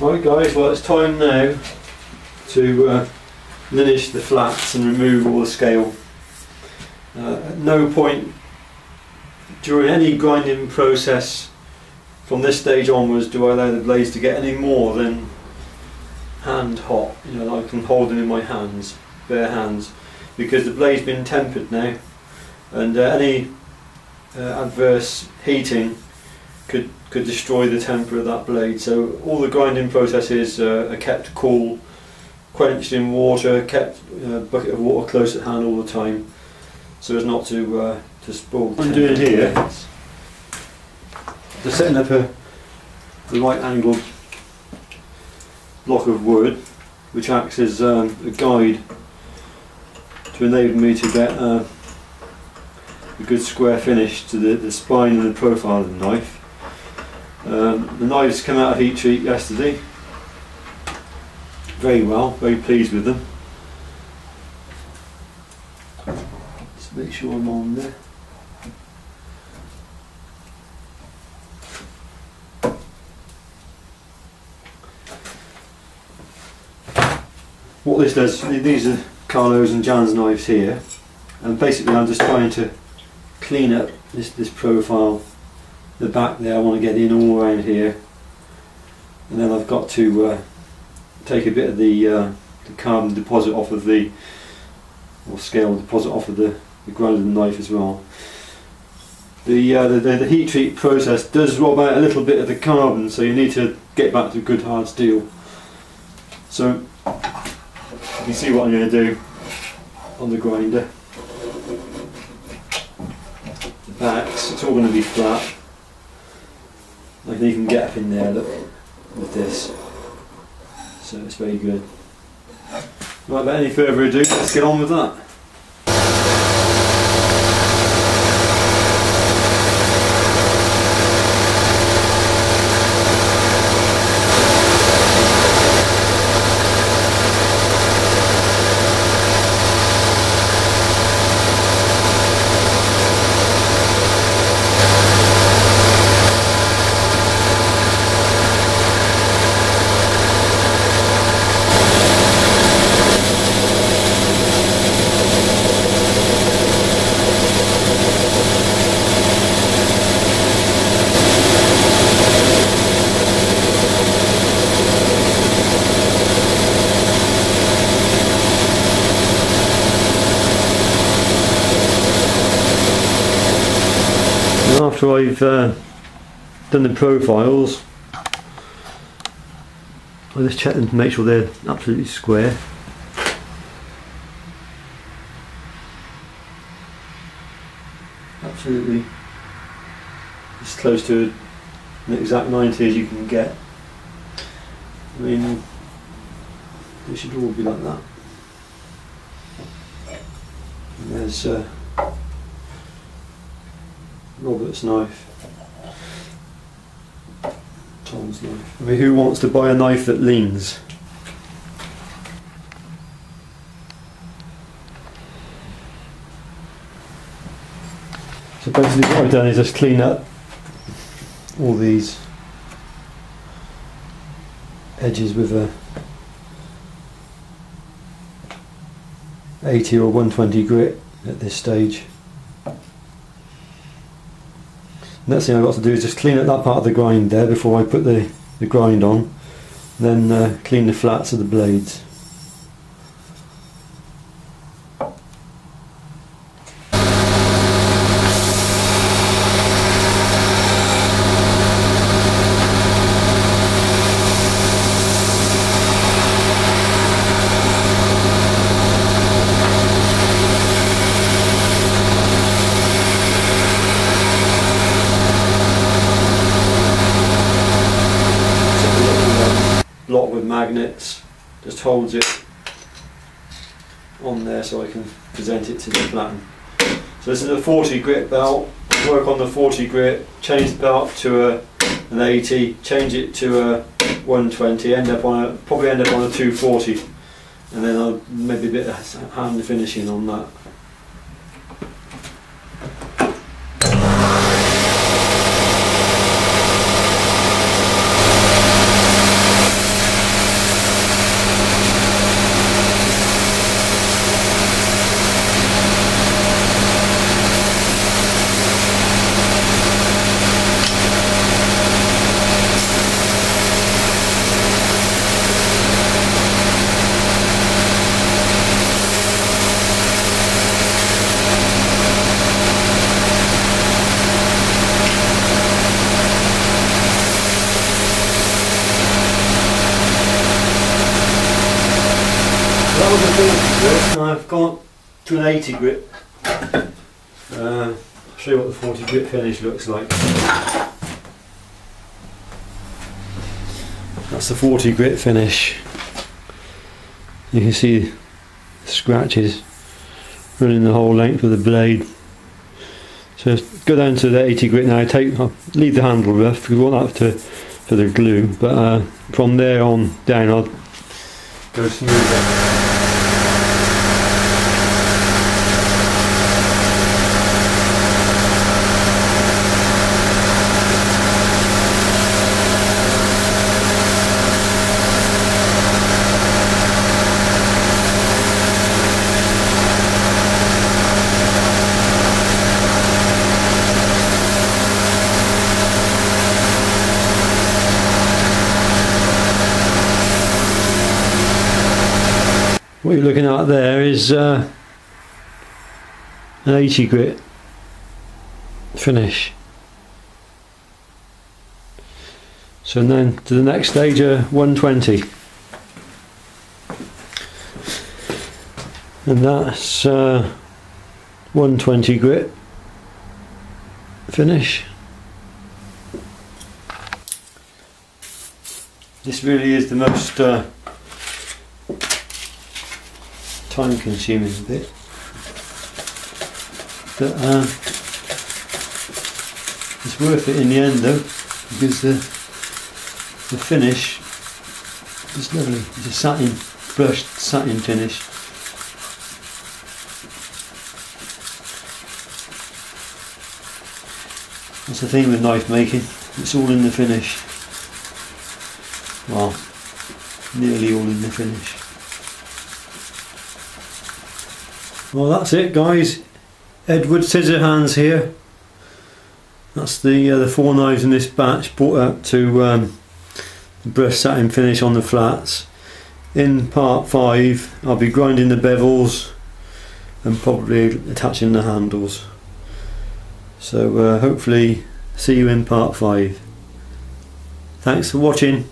Right guys, well it's time now to linsh the flats and remove all the scale. At no point during any grinding process from this stage onwards do I allow the blades to get any more than hand hot. You know, I can hold them in my hands, bare hands, because the blade's been tempered now, and any adverse heating could destroy the temper of that blade. So all the grinding processes are kept cool, quenched in water, kept a bucket of water close at hand all the time, so as not to spoil. What I'm doing here, just setting up the right angled block of wood, which acts as a guide to enable me to get a good square finish to the spine and the profile of the knife. The knives came out of heat treat yesterday very well, very pleased with them. Just make sure I'm on there. What this does, these are Carlo's and Jan's knives here, and basically I'm just trying to clean up this profile, the back there. I want to get in all around here, and then I've got to take a bit of the carbon deposit off of the, or scale deposit off of the grind of the knife as well. The heat treat process does rob out a little bit of the carbon, so you need to get back to good hard steel. So you can see what I'm going to do on the grinder. The backs, it's all going to be flat. I can even get up in there, look, with this. So it's very good. Right, without any further ado, let's get on with that. After I've done the profiles, I just check them to make sure they're absolutely square. Absolutely as close to an exact 90 as you can get. I mean, they should all be like that. And there's Robert's knife, Tom's knife. I mean, who wants to buy a knife that leans? So basically what I've done is just clean up all these edges with a 80 or 120 grit at this stage. Next thing I've got to do is just clean up that part of the grind there before I put the grind on, then clean the flats of the blades. Block with magnets, just holds it on there so I can present it to the platen. So this is a 40 grit belt. Work on the 40 grit, change the belt to an 80, change it to a 120, probably end up on a 240, and then I'll maybe a bit of hand finishing on that. to an 80 grit. I'll show you what the 40 grit finish looks like. That's the 40 grit finish. You can see the scratches running the whole length of the blade. So go down to the 80 grit now. I'll leave the handle rough because we want that for the glue, but from there on down I'll go smoother. What you're looking at there is an 80 grit finish. So then to the next stage, 120, and that's 120 grit finish. This really is the most time-consuming bit, but it's worth it in the end though, because the finish is lovely. It's a satin, brushed satin finish. That's the thing with knife making, it's all in the finish. Well, nearly all in the finish. Well, that's it guys. Edward Scissorhands here. That's the 4 knives in this batch brought up to the brushed satin finish on the flats. In part 5 I'll be grinding the bevels and probably attaching the handles. So hopefully see you in part 5. Thanks for watching.